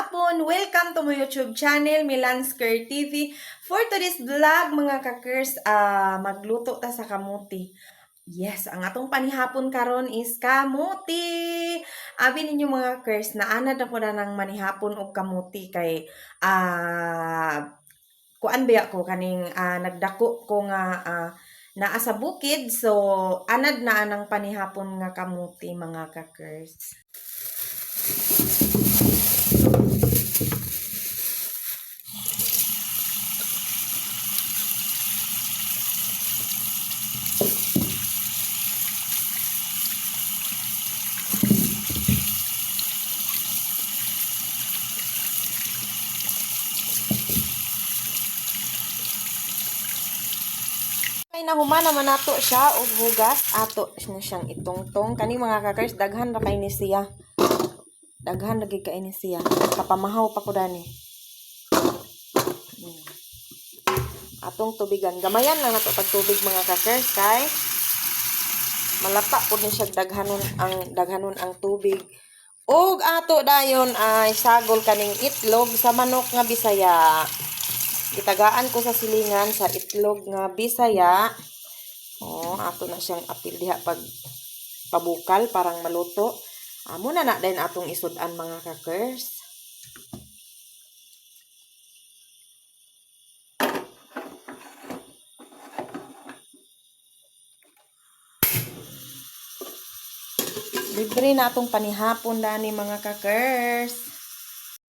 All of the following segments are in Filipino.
hapon! Welcome to my YouTube channel, Milansker TV. For today's vlog, mga kakers, magluto ta sa kamuti. Yes, ang atong panihapon karon is kamuti. Abi ninyo mga kakers, naanad ako na ng manihapon og kamuti kay kuan ba ako kaning nagdako ko nga naa sa bukid. So, anad na anang panihapon nga kamuti mga kakers. Ay nahuman naman nato siya og hugas ato na siyang itongtong kani mga kakers daghan ra kay ni siya. Daghan lagi kay ni siya. Kapamahaw pa ko dani. Atong tubigan. Gamayan lang nato pag tubig mga kakers kay malapa pud ni siya daghanon ang tubig. Ug ato dayon ay sagol kaning itlog sa manok nga Bisaya. Gitagaan ko sa silingan sa itlog nga Bisaya. Ato na siyang apil diha pag pabukal parang maluto. Muna na din atong isudan mga kakers. Libre na atong panihapon dani mga kakers.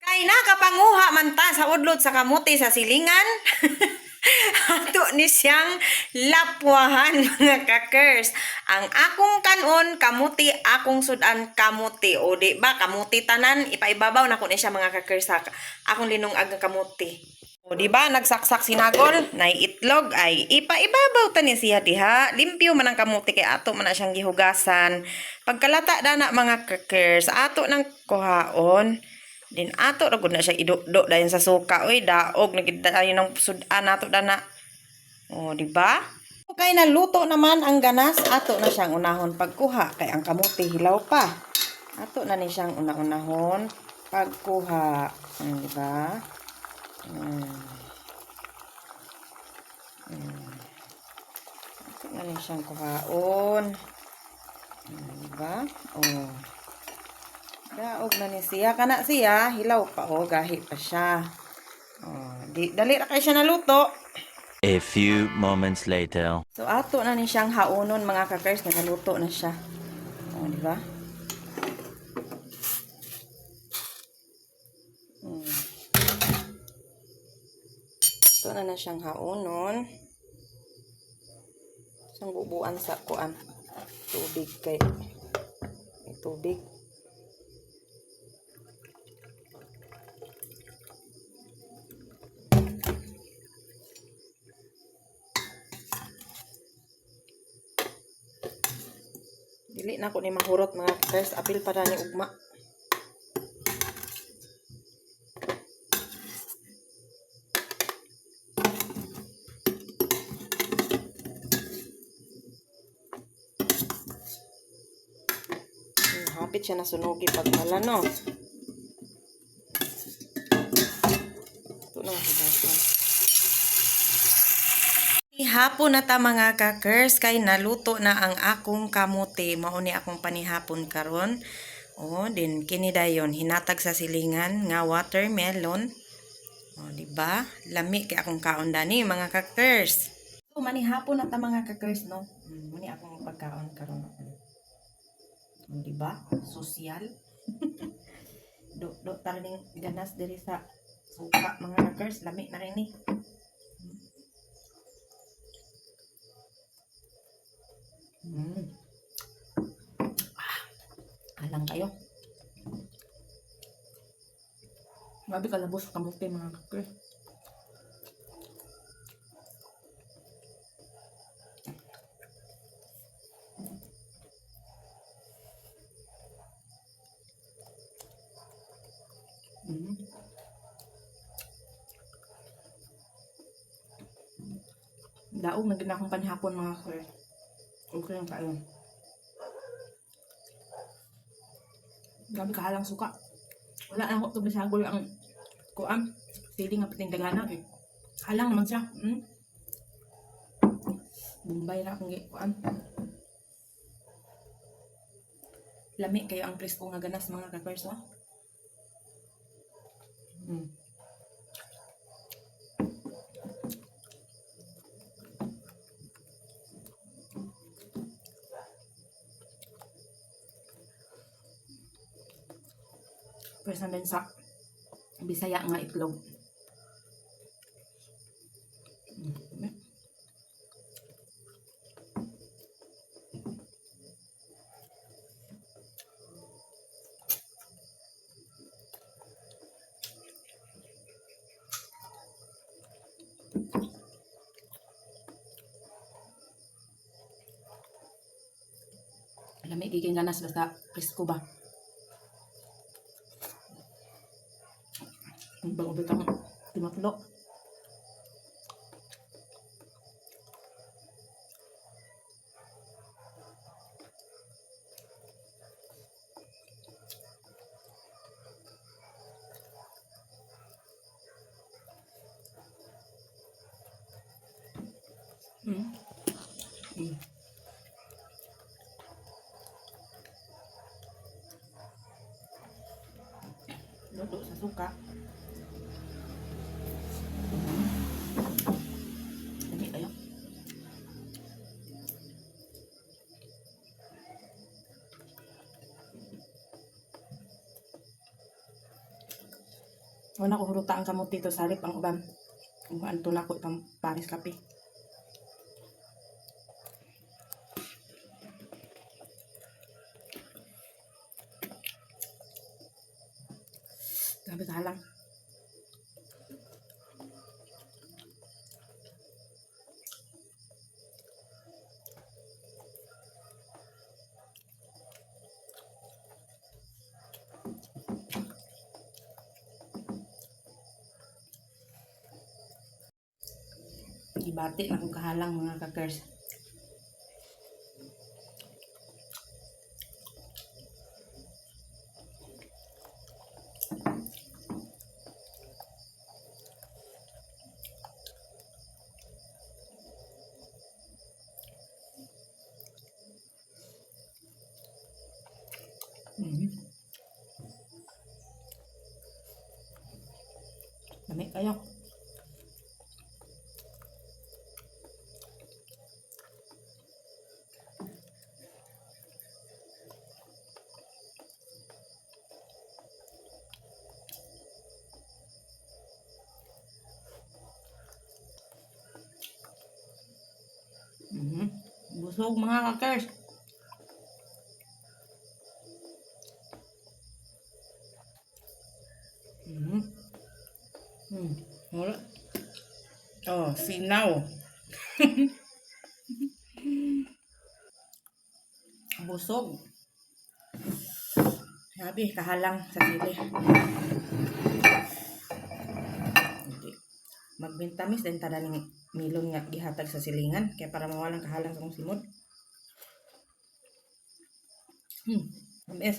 Kay nakapanguha man ta sa udlot sa kamuti sa silingan. Ato ni siyang lapwahan mga kakers. Ang akong kanon kamuti, akong sudan kamuti. O di ba kamuti tanan ipaibabaw na ko ni siya mga kakers sa akong linungag nga kamuti. O di ba nagsaksak sinagol, nay itlog ay ipaibabaw ta ni siya diha. Limpyo man ang kamuti kay ato man na siyang gihugasan. Pagkalata dana mga kakers, ato nang kuhaon. Din ato ra gud na siya idukdo dayon sa suka. Oy, daog nagidayon ng sudan nato dana. O, di ba? Okay, naluto naman ang ganas, ato na siyang unahon pagkuha kay ang kamuti hilaw pa. Ato na ni siyang una-unahon pagkuha. Di ba? Ato na ni siyang kuhaon. Di ba? Daog na ni siya. Kana siya, hilaw pa. Gahi pa siya. Dali ra kay siya naluto. A few moments later. So, ato na ni siyang haunon mga kakers na naluto na siya. Di ba? Ito na siyang haunon. Siyang bubuan sa kuan. Tubig kay. May tubig. Dili na ko ni mahurot mga kakers. Apil pa na ni ugma. Hapit siya na sunugi paghala, no? Ito na hugasan. Hapon na ta mga kakers kay naluto na ang akong kamuti. Mao ni akong panihapon karon. Din kini dayon hinatag sa silingan nga watermelon. Di ba? Lami kay akong kaon dani mga kakers. So manihapon na ta mga kakers, no? Muni akong pagkaon karon. Di ba? Social. Do taring ganas diri sa suka mga kakers, lami na rin eh. Alang kayo. Grabe kalabos kamuti mga kakers. Daog na akong panhapon mga kakers. Okay lang kayo. Grabe kahalang suka. Wala na ako ito bisagol ang kuam. Sili nga pating dagana. Eh. Halang naman siya. Bumbay na akong kuam. Lami kayo ang presko nga ganas mga kakers. Oh. Pwes namin sa Bisaya nga itlog. Lami giging ganas basta presko ba. Ang bago ang timatlo. Luto sa suka. Lami kayo. Wala ko huruta ang kamot dito sa lip ang uban. Kung ano na ko itong Paris kape. Grabe ka lang. Ibati na kong kahalang mga kakers. Lami kayo. Busog mga kakers. Wala. Oh, sinaw. Busog. Sabi, kahalang sa sili. Magbintamis din tada ni milon nga gihatag sa silingan kaya para mawalang kahalang sa kong simod. Tamis.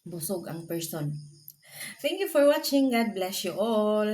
Busog ang person. Thank you for watching. God bless you all.